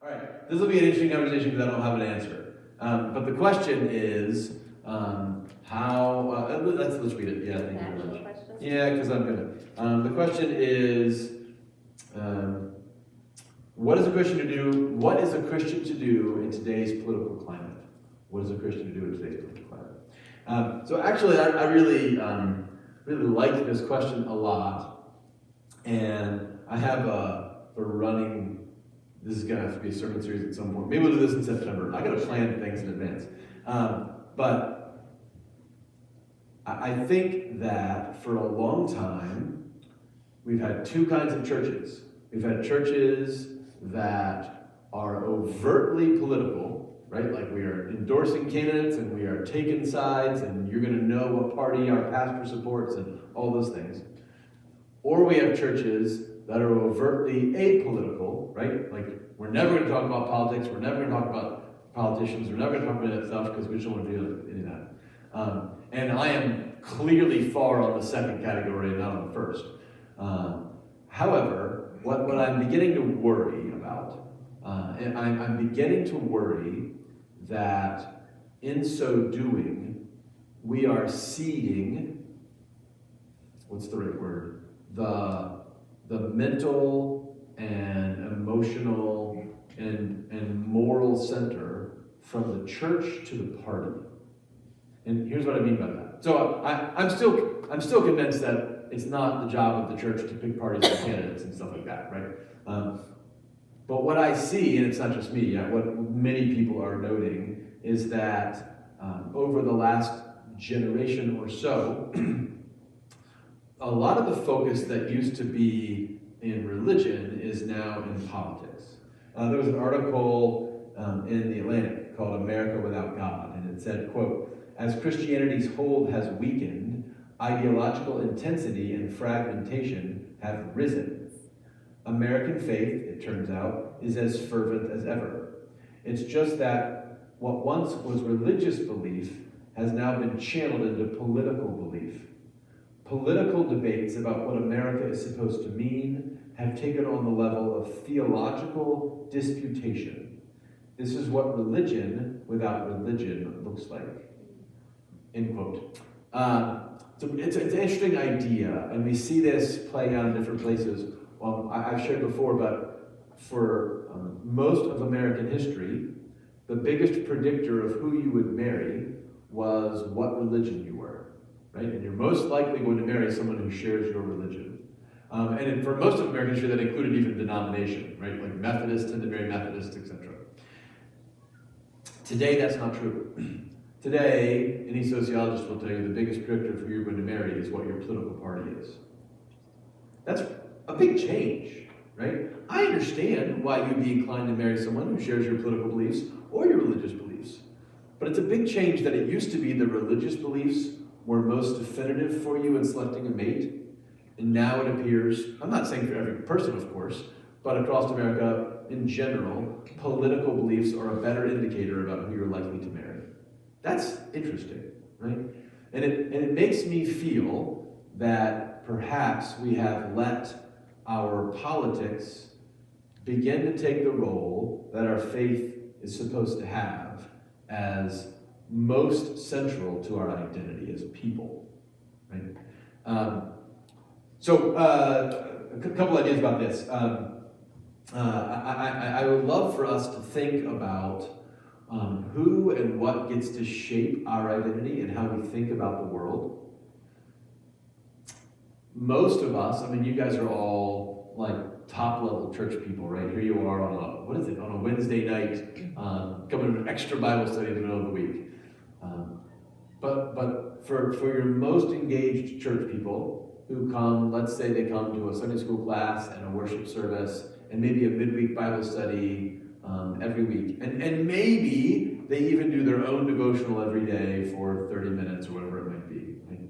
All right, this will be an interesting conversation because I don't have an answer. But the question is, let's read it. Yeah, thank you very much. Question? Yeah, because I'm gonna. The question is, what is a Christian to do? What is a Christian to do in today's political climate? What is a Christian to do in today's political climate? So actually, I really like this question a lot, and I have a running. This is going to have to be a sermon series at some point. Maybe we'll do this in September. I got to plan things in advance. But I think that for a long time, we've had two kinds of churches. We've had churches that are overtly political, right? Like we are endorsing candidates and we are taking sides and you're going to know what party our pastor supports and all those things. Or we have churches that are overtly apolitical, right? Like, we're never going to talk about politics, we're never going to talk about politicians, we're never going to talk about that stuff because we just don't want to do any of that. And I am clearly far on the second category and not on the first. However, what I'm beginning to worry about, I'm beginning to worry that in so doing, we are seeding, what's the right word? The mental and emotional and moral center from the church to the party. And here's what I mean by that. So I'm still convinced that it's not the job of the church to pick parties and candidates and stuff like that, right? But what I see, and it's not just me, what many people are noting is that over the last generation or so, a lot of the focus that used to be in religion is now in politics. There was an article in The Atlantic called America Without God, and it said, quote, "As Christianity's hold has weakened, ideological intensity and fragmentation have risen. American faith, it turns out, is as fervent as ever. It's just that what once was religious belief has now been channeled into political belief. Political debates about what America is supposed to mean have taken on the level of theological disputation. This is what religion without religion looks like." End quote. So it's an interesting idea, and we see this playing out in different places. I've shared before, but for most of American history, the biggest predictor of who you would marry was what religion you were. Right? And you're most likely going to marry someone who shares your religion. And for most of American history, that included even denomination, right? Like Methodists tend to marry Methodists, etc. Today, that's not true. Today, any sociologist will tell you the biggest predictor for who you're going to marry is what your political party is. That's a big change, right? I understand why you'd be inclined to marry someone who shares your political beliefs or your religious beliefs. But it's a big change that it used to be the religious beliefs were most definitive for you in selecting a mate. And now it appears, I'm not saying for every person, of course, but across America in general, political beliefs are a better indicator about who you're likely to marry. That's interesting, right? And it makes me feel that perhaps we have let our politics begin to take the role that our faith is supposed to have as most central to our identity as people, right? So a couple ideas about this. I would love for us to think about who and what gets to shape our identity and how we think about the world. Most of us, you guys are all like top-level church people, right? Here you are on a Wednesday night, coming to an extra Bible study in the middle of the week. But for your most engaged church people who come, let's say they come to a Sunday school class and a worship service and maybe a midweek Bible study every week. And maybe they even do their own devotional every day for 30 minutes or whatever it might be. Right?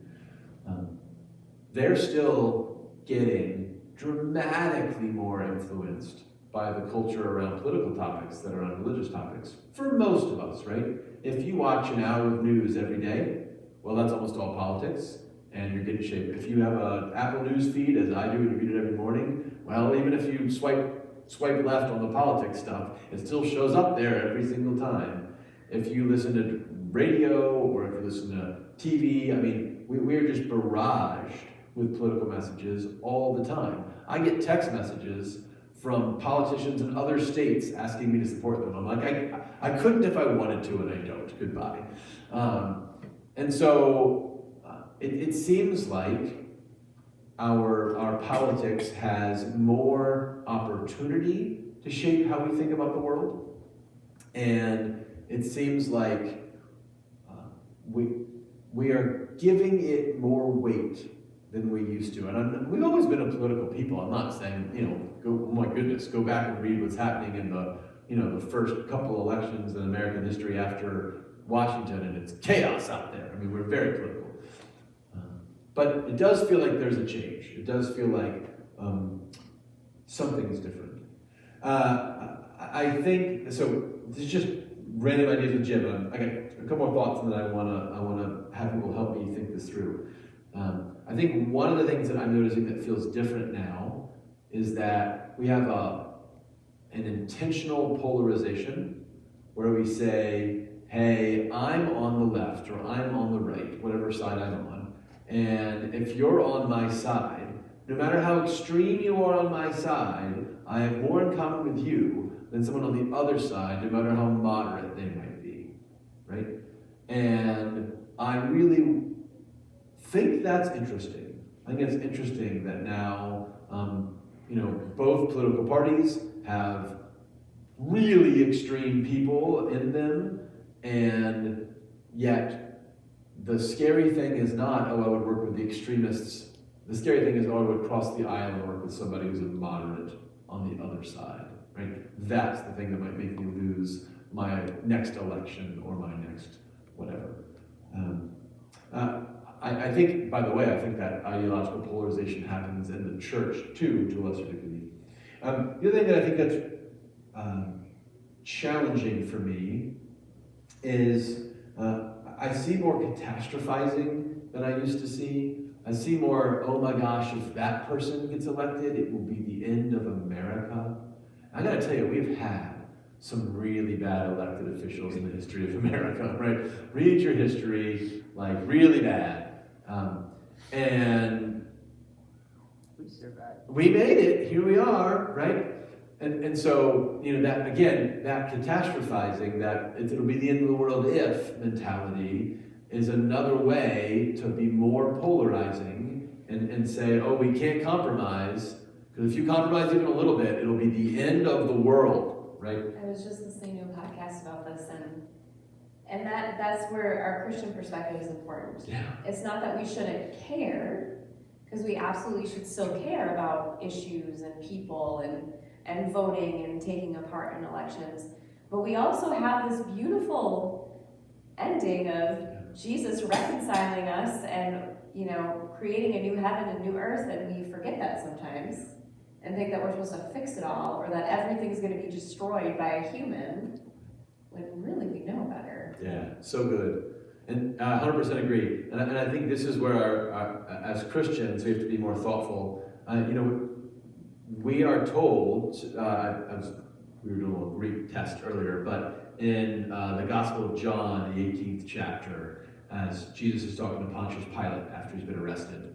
They're still getting dramatically more influenced by the culture around political topics than around religious topics. For most of us, right? If you watch an hour of news every day, well, that's almost all politics, and you're getting shaped. If you have an Apple News feed, as I do, and you read it every morning, well, even if you swipe swipe left on the politics stuff, it still shows up there every single time. If you listen to radio or if you listen to TV, I mean, we're just barraged with political messages all the time. I get text messages from politicians in other states asking me to support them. I'm like, I couldn't if I wanted to, and I don't. Goodbye. And so it seems like our politics has more opportunity to shape how we think about the world, and it seems like we are giving it more weight than we used to. And we've always been a political people. I'm not saying, oh my goodness, go back and read what's happening in the first couple elections in American history after Washington, and it's chaos out there. I mean, we're very political. But it does feel like there's a change. It does feel like something is different. I think, so this is just random ideas with Jim. I got a couple more thoughts, and then I want to have people help me think this through. I think one of the things that I'm noticing that feels different now is that we have an intentional polarization where we say, hey, I'm on the left or I'm on the right, whatever side I'm on. And if you're on my side, no matter how extreme you are on my side, I have more in common with you than someone on the other side, no matter how moderate they might be, right? And I really think that's interesting. I think it's interesting that now, both political parties have really extreme people in them, and yet the scary thing is not, oh, I would work with the extremists. The scary thing is, oh, I would cross the aisle and work with somebody who's a moderate on the other side, right? That's the thing that might make me lose my next election or my next whatever. I think, by the way, I think that ideological polarization happens in the church too, to a lesser degree. The other thing that I think that's challenging for me is I see more catastrophizing than I used to see. I see more, oh my gosh, if that person gets elected, it will be the end of America. I gotta tell you, we've had some really bad elected officials in the history of America, right? Read your history, like really bad. And we survived. We made it, here we are, right? And so, that, again, that catastrophizing, that it'll be the end of the world if mentality is another way to be more polarizing and say, oh, we can't compromise, because if you compromise even a little bit, it'll be the end of the world, right? I was just listening to a podcast about this, and that's where our Christian perspective is important. Yeah. It's not that we shouldn't care, because we absolutely should still care about issues and people and voting and taking a part in elections. But we also have this beautiful ending of Jesus reconciling us and, creating a new heaven and new earth, and we forget that sometimes and think that we're supposed to fix it all or that everything's going to be destroyed by a human, when really we know better. Yeah, so good. And I 100% agree. And I think this is where as Christians, we have to be more thoughtful. We are told, we were doing a little Greek test earlier, but in the Gospel of John, the 18th chapter, as Jesus is talking to Pontius Pilate after he's been arrested,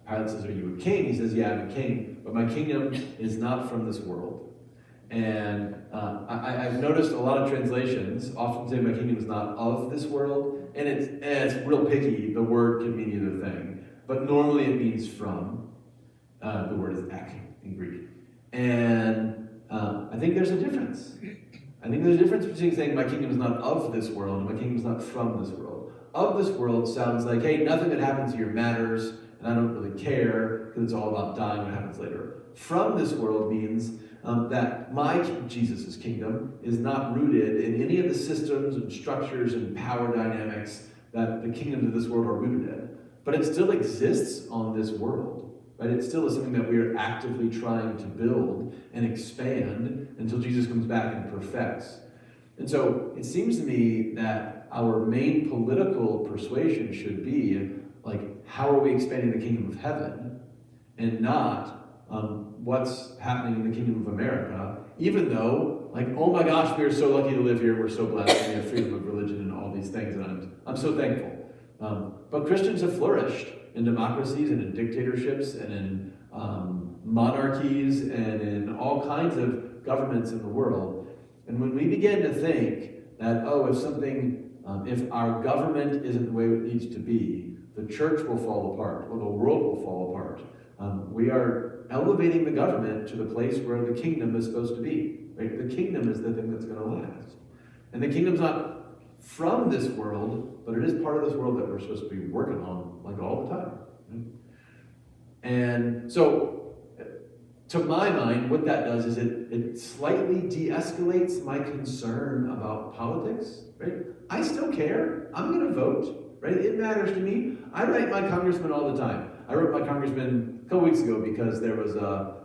Pilate says, are you a king? He says, yeah, I'm a king, but my kingdom is not from this world. And I've noticed a lot of translations often say my kingdom is not of this world, and it's real picky. The word can mean either thing, but normally it means from. The word is ek in Greek. And I think there's a difference. I think there's a difference between saying my kingdom is not of this world and my kingdom is not from this world. Of this world sounds like, hey, nothing that happens here matters, and I don't really care, because it's all about dying what happens later. From this world means that my Jesus' kingdom is not rooted in any of the systems and structures and power dynamics that the kingdoms of this world are rooted in. But it still exists on this world. Right? It still is something that we are actively trying to build and expand until Jesus comes back and perfects. And so it seems to me that our main political persuasion should be, like, how are we expanding the kingdom of heaven? And not, what's happening in the kingdom of America, even though, like, oh my gosh, we are so lucky to live here, we're so blessed, and we have freedom of religion and all these things, and I'm so thankful. But Christians have flourished in democracies and in dictatorships and in monarchies and in all kinds of governments in the world. And when we begin to think that, if our government isn't the way it needs to be, the church will fall apart, or the world will fall apart. We are elevating the government to the place where the kingdom is supposed to be. Right? The kingdom is the thing that's going to last. And the kingdom's not from this world, but it is part of this world that we're supposed to be working on, like, all the time. Right? And so, to my mind, what that does is it slightly de-escalates my concern about politics, right? I still care. I'm going to vote, right? It matters to me. I write my congressman all the time. I wrote my congressman a couple weeks ago because there was a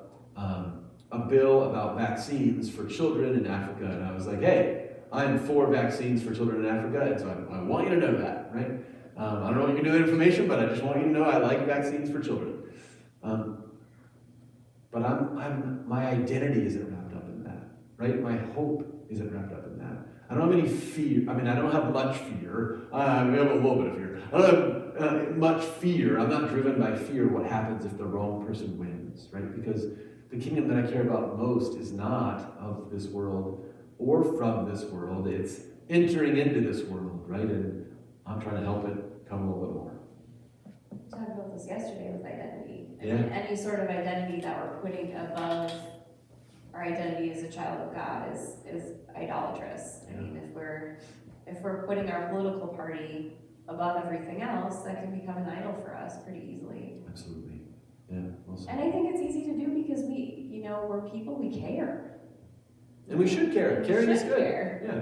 bill about vaccines for children in Africa, and I was like, hey, I'm for vaccines for children in Africa, and so I want you to know that, right? I don't know what you can do with that information, but I just want you to know I like vaccines for children. But my identity isn't wrapped up in that, right? My hope isn't wrapped up in that. I don't have any fear. I mean, I don't have much fear. We have a little bit of fear. I don't have much fear. I'm not driven by fear what happens if the wrong person wins, right? Because the kingdom that I care about most is not of this world or from this world. It's entering into this world, right? And I'm trying to help it come a little bit more. We talked about this yesterday with identity. I Yeah. mean, any sort of identity that we're putting above our identity as a child of God is idolatrous. I mean, if we're putting our political party above everything else, that can become an idol for us pretty easily. Absolutely. Yeah. Awesome. And I think it's easy to do because we're people, we care. And we should care. We Caring is should good. care. Yeah.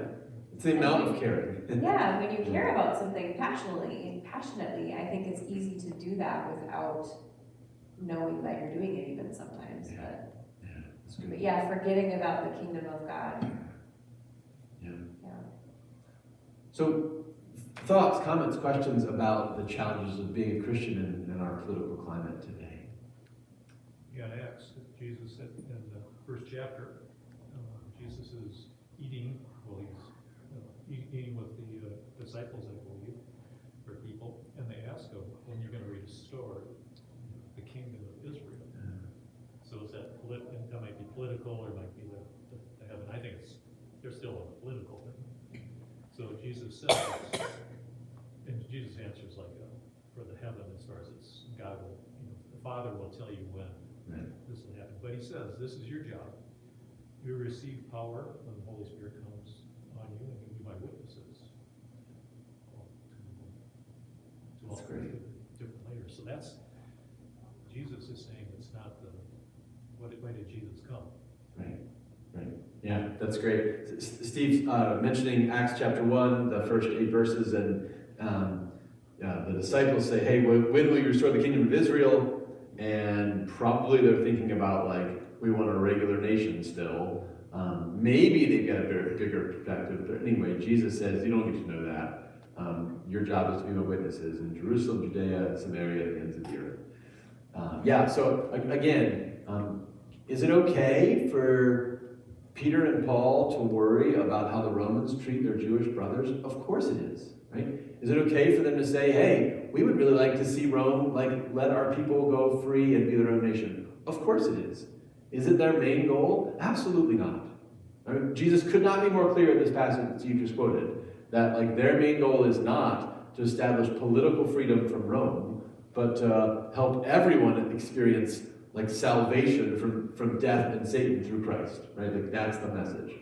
It's the amount of caring. Yeah, when you care about something passionately, I think it's easy to do that without knowing that you're doing it even sometimes. Yeah. That's good. But yeah, forgetting about the kingdom of God. Yeah. Yeah. So, thoughts, comments, questions about the challenges of being a Christian in our political climate today? Yeah, Acts, Jesus said in the first chapter, Jesus is eating, he's eating with the disciples, I believe, or people, and they ask him, when you're going to restore the kingdom of Israel. So is that might be political, or might be the heaven. I think there's still a political thing. So Jesus says, and Jesus answers like for the heaven, as far as it's God will, the Father will tell you when this will happen. But he says, this is your job. You receive power when the Holy Spirit comes on you, and you'll be my witnesses. That's great. Different layers. So that's, Jesus is saying it's not why did Jesus come? Right. Yeah, that's great. Steve's mentioning Acts chapter 1, the first 8 verses, and the disciples say, hey, when will you restore the kingdom of Israel? And probably they're thinking about, like, we want a regular nation still. Maybe they've got a bigger perspective, but anyway, Jesus says, you don't get to know that. Your job is to be my witnesses in Jerusalem, Judea, Samaria, and the ends of the earth. So again, is it okay for Peter and Paul to worry about how the Romans treat their Jewish brothers? Of course it is, right? Is it okay for them to say, hey, we would really like to see Rome, let our people go free and be their own nation? Of course it is. Is it their main goal? Absolutely not. Right? Jesus could not be more clear in this passage that you just quoted, that their main goal is not to establish political freedom from Rome, but to help everyone experience salvation from death and Satan through Christ, right? That's the message.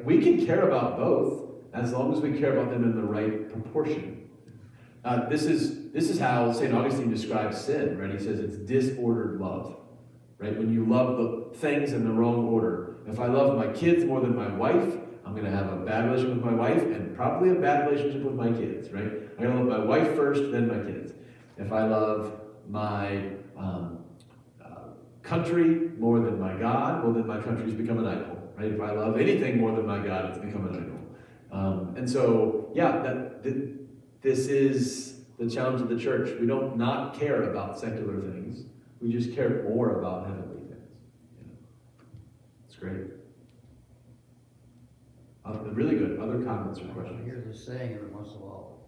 We can care about both as long as we care about them in the right proportion. This is how St. Augustine describes sin, right? He says it's disordered love, right? When you love the things in the wrong order. If I love my kids more than my wife, I'm going to have a bad relationship with my wife and probably a bad relationship with my kids, right? I'm going to love my wife first, then my kids. If I love my country more than my God, well, then my country's become an idol, right? If I love anything more than my God, it's become an idol. This is the challenge of the church. We don't not care about secular things. We just care more about heavenly things. You know? It's great. Really good. Other comments or I questions? hear this saying every once in a while,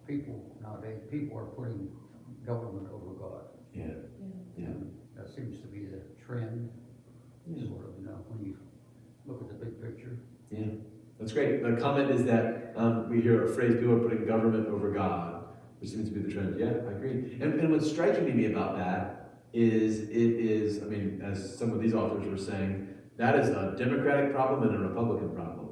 people nowadays, people are putting government over God. Yeah. Yeah. That seems to be the trend, Yeah. sort of, when you look at the big picture. Yeah. That's great. The comment is that we hear a phrase, people are putting government over God, which seems to be the trend. Yeah, I agree. And what's striking to me about that is I mean, as some of these authors were saying, that is a Democratic problem and a Republican problem.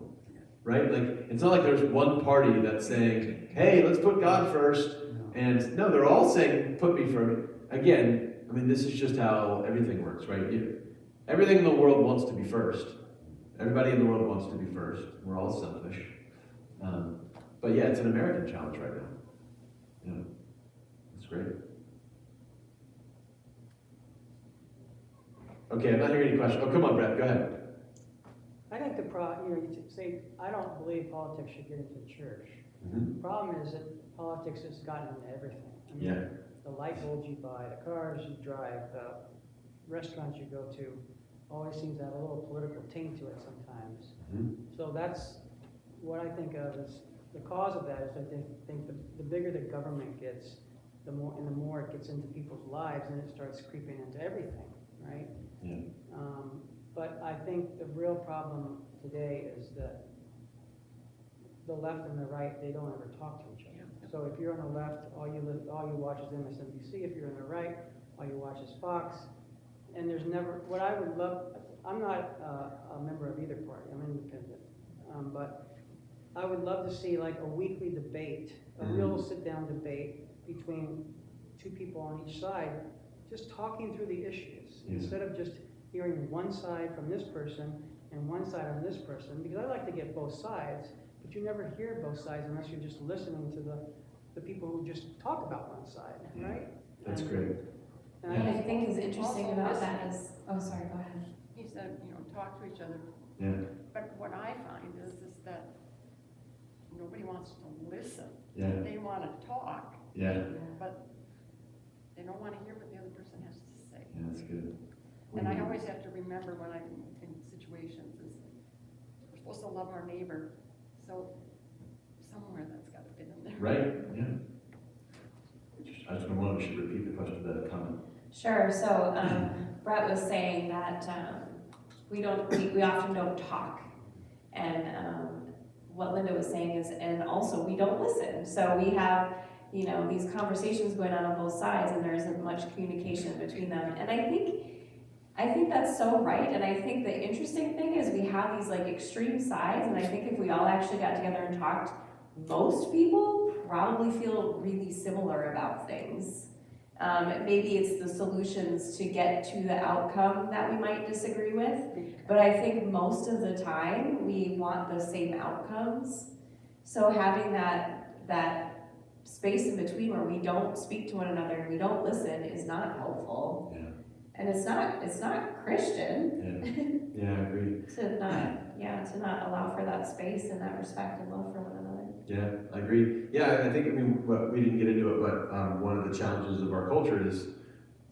Right? Like, it's not like there's one party that's saying, hey, let's put God first. And no, they're all saying, put me first. Again, I mean, this is just how everything works, right? Everything in the world wants to be first. Everybody in the world wants to be first. We're all selfish. But yeah, it's an American challenge right now. You know, it's great. Okay, I'm not hearing any questions. Oh, come on, Brett, go ahead. I think you say, I don't believe politics should get into the church. Mm-hmm. The problem is that politics has gotten into everything. I mean, Yeah. the light bulbs you buy, the cars you drive, the restaurants you go to, always seems to have a little political taint to it sometimes. Mm-hmm. So that's what I think of as the cause of that is I think the bigger the government gets, the more it gets into people's lives, and it starts creeping into everything, right? Yeah. But I think the real problem today is that the left and the right, they don't ever talk to each other. So if you're on the left, all you watch is MSNBC. If you're on the right, all you watch is Fox. And there's never, what I would love, I'm not a member of either party, I'm independent. But I would love to see like a weekly debate, a real sit-down debate between two people on each side, just talking through the issues, instead of just hearing one side from this person and one side on this person, because I like to get both sides, but you never hear both sides unless you're just listening to the people who just talk about one side, right? That's great. And What I I think think is interesting Also about listen. that is, oh, sorry, go ahead. He said, talk to each other. Yeah. But what I find is that nobody wants to listen. Yeah. They want to talk, Yeah. but they don't want to hear what the other person has to say. Yeah, that's good. And I always have to remember when I'm in situations is we're supposed to love our neighbor, so somewhere that's got to fit in there. Right? Yeah. I just wonder if we should repeat the question, the comment. Sure, so Brett was saying that we often don't talk. And what Linda was saying is, and also we don't listen. So we have, these conversations going on both sides, and there isn't much communication between them. And I think that's so right. And I think the interesting thing is we have these like extreme sides, and I think if we all actually got together and talked, most people probably feel really similar about things. Maybe it's the solutions to get to the outcome that we might disagree with, but I think most of the time we want the same outcomes. So having that space in between where we don't speak to one another and we don't listen is not helpful. Yeah. And it's not Christian. Yeah. Yeah, I agree. to not allow for that space and that respect and love for one another. Yeah, I agree. Yeah, I think, we didn't get into it, but one of the challenges of our culture is,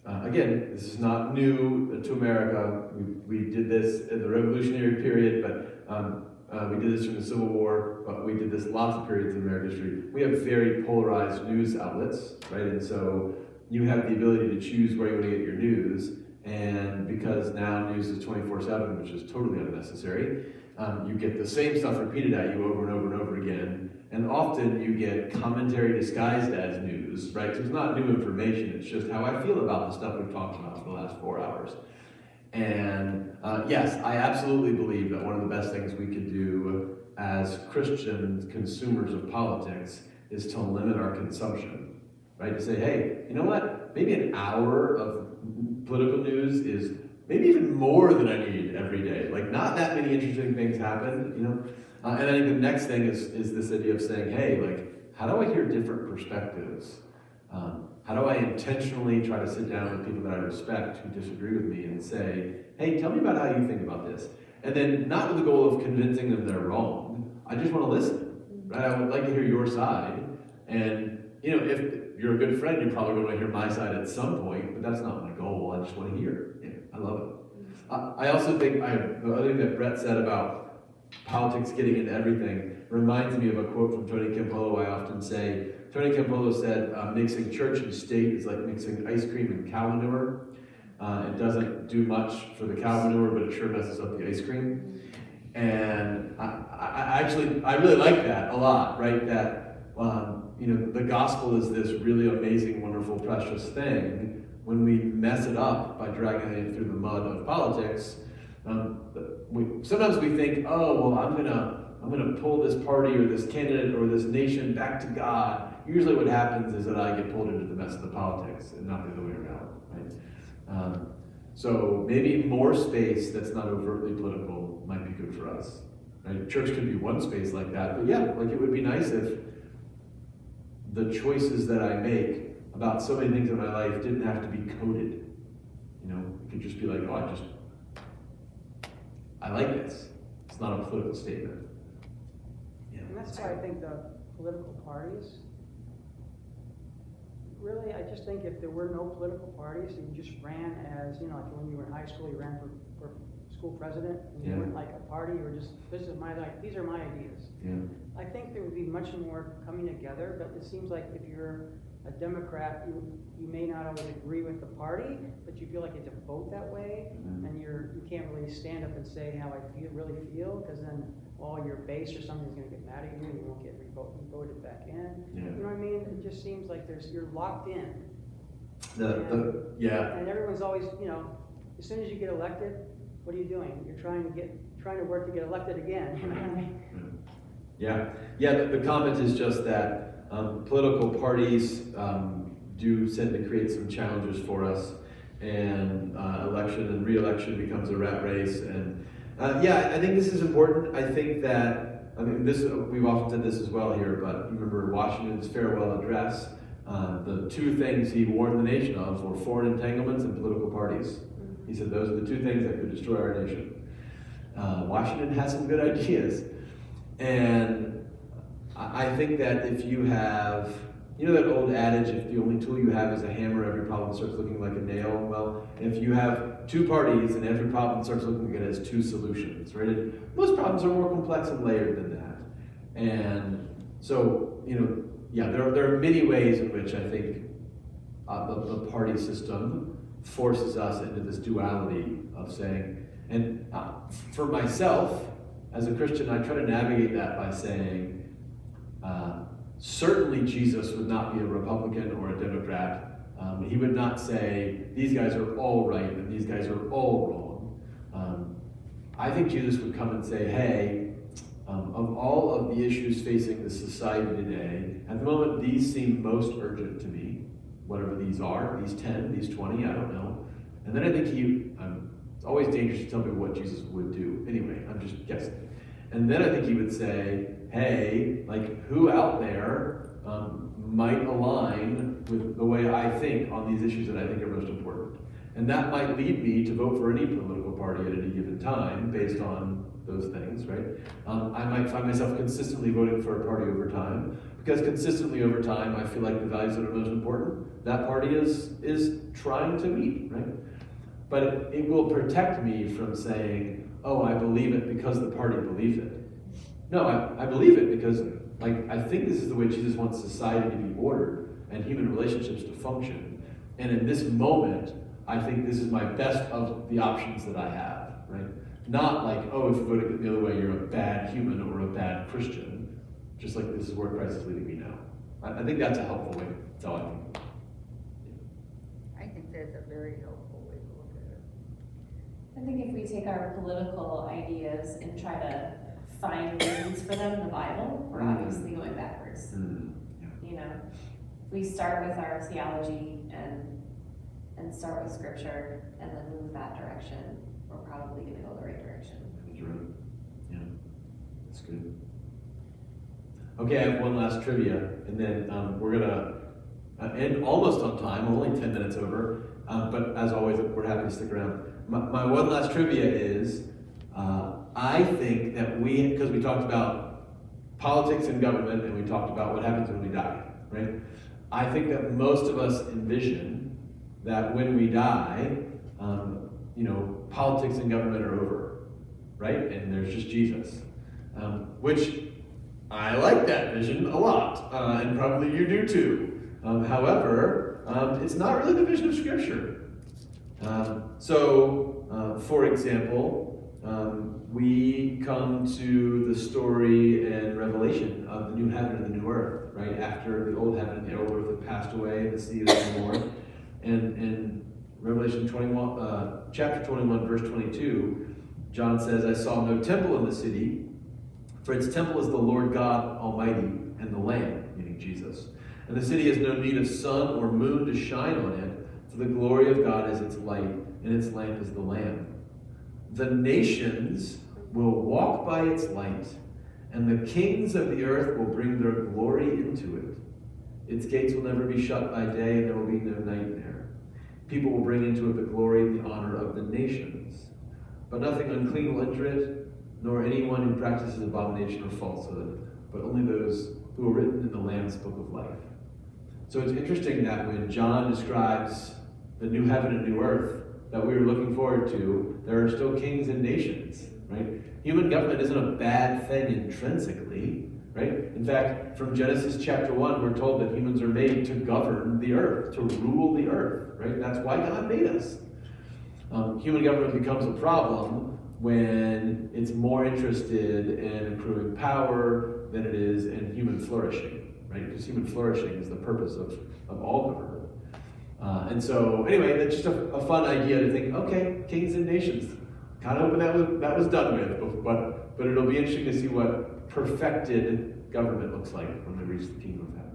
again, this is not new to America. We did this in the Revolutionary period, but we did this in the Civil War, but we did this lots of periods in American history. We have very polarized news outlets, right? And so you have the ability to choose where you want to get your news, and because now news is 24/7, which is totally unnecessary, you get the same stuff repeated at you over and over and over again, and often you get commentary disguised as news, right? So it's not new information, it's just how I feel about the stuff we've talked about for the last 4 hours. And yes, I absolutely believe that one of the best things we could do as Christian consumers of politics is to limit our consumption, right? To say, hey, you know what? Maybe an hour of political news is maybe even more than I need every day. Like, not that many interesting things happen, And I think the next thing is this idea of saying, hey, like, how do I hear different perspectives? How do I intentionally try to sit down with people that I respect who disagree with me and say, hey, tell me about how you think about this. And then not with the goal of convincing them they're wrong. I just want to listen, right? I would like to hear your side. And, if you're a good friend, you're probably going to hear my side at some point, but that's not my goal. I just want to hear. Yeah, I love it. I also think the other thing that Brett said about politics getting into everything reminds me of a quote from Tony Campolo. I often say, Tony Campolo said, mixing church and state is like mixing ice cream and cow manure. It doesn't do much for the cow manure, but it sure messes up the ice cream. And I really like that a lot, right? That, the gospel is this really amazing, wonderful, precious thing. When we mess it up by dragging it through the mud of politics, sometimes we think, oh, well, I'm gonna pull this party or this candidate or this nation back to God. Usually what happens is that I get pulled into the mess of the politics and not the other way around, right? So maybe more space that's not overtly political might be good for us. Right? Church could be one space like that, but yeah, like it would be nice if the choices that I make about so many things in my life didn't have to be coded. It could just be like, oh, I like this. It's not a political statement. Yeah. And that's why I think the political parties, really, I just think if there were no political parties, and you just ran as, like when you were in high school, you ran for school president, and you weren't like a party, you were just, these are my ideas. Yeah. I think there would be much more coming together, but it seems like if you're a Democrat, you may not always agree with the party, but you feel like you have to vote that way, and you can't really stand up and say how I really feel, because then all your base or something's going to get mad at you, and you won't get voted back in. Yeah. You know what I mean? It just seems like you're locked in. Yeah. And everyone's always, as soon as you get elected, what are you doing? You're trying to work to get elected again. You know what I mean? Yeah. The comment is just that political parties do tend to create some challenges for us, and election and re-election becomes a rat race. And I think this is important. I think that we've often said this as well here, but you remember Washington's farewell address. The two things he warned the nation of were foreign entanglements and political parties. He said those are the two things that could destroy our nation. Washington has some good ideas. And I think that if you have, that old adage, if the only tool you have is a hammer, every problem starts looking like a nail. Well, if you have two parties and every problem starts looking like it has two solutions, right? And most problems are more complex and layered than that. And so, there are many ways in which I think the party system forces us into this duality of saying, and for myself, as a Christian, I try to navigate that by saying, certainly Jesus would not be a Republican or a Democrat. He would not say, these guys are all right and these guys are all wrong. I think Jesus would come and say, hey, of all of the issues facing the society today, at the moment these seem most urgent to me, whatever these are, these 10, these 20, I don't know. And then I think it's always dangerous to tell me what Jesus would do. Anyway, I'm just guessing. And then I think he would say, hey, who out there might align with the way I think on these issues that I think are most important? And that might lead me to vote for any political party at any given time based on those things, right? I might find myself consistently voting for a party over time, because consistently over time, I feel like the values that are most important, that party is trying to meet, right? But it will protect me from saying, oh, I believe it because the party believes it. No, I believe it because I think this is the way Jesus wants society to be ordered and human relationships to function. And in this moment, I think this is my best of the options that I have, right? Not if you vote the other way, you're a bad human or a bad Christian. Just like this is where Christ is leading me now. I think that's a helpful way. That's all I think. I think that's a very helpful way to look at it. I think if we take our political ideas and try to find reasons for them in the Bible, we're obviously going backwards. If we start with our theology and start with scripture and then move that direction, we're probably going to go the right direction. That's right. Yeah, that's good. Okay, I have one last trivia, and then we're gonna end almost on time, only 10 minutes over, but as always, we're happy to stick around. My one last trivia is, I think that because we talked about politics and government, and we talked about what happens when we die, right? I think that most of us envision that when we die, politics and government are over, right? And there's just Jesus, which I like that vision a lot, and probably you do too. However, it's not really the vision of Scripture. For example, we come to the story in Revelation of the new heaven and the new earth, right? After the old heaven and the old earth have passed away, the sea is no more. And in Revelation 21, chapter 21, verse 22, John says, I saw no temple in the city, for its temple is the Lord God Almighty and the Lamb, meaning Jesus. And the city has no need of sun or moon to shine on it, for the glory of God is its light, and its lamp is the Lamb. The nations will walk by its light, and the kings of the earth will bring their glory into it. Its gates will never be shut by day, and there will be no night there. People will bring into it the glory and the honor of the nations. But nothing unclean will enter it, nor anyone who practices abomination or falsehood, but only those who are written in the Lamb's book of life. So it's interesting that when John describes the new heaven and new earth that we are looking forward to, there are still kings and nations, right? Human government isn't a bad thing intrinsically, right? In fact, from Genesis chapter 1, we're told that humans are made to govern the earth, to rule the earth, right? That's why God made us. Human government becomes a problem when it's more interested in accruing power than it is in human flourishing, right? Because human flourishing is the purpose of all government. And so, anyway, that's just a fun idea to think, okay, kings and nations. Kind of hoping that was done with, but it'll be interesting to see what perfected government looks like when we reach the kingdom of heaven.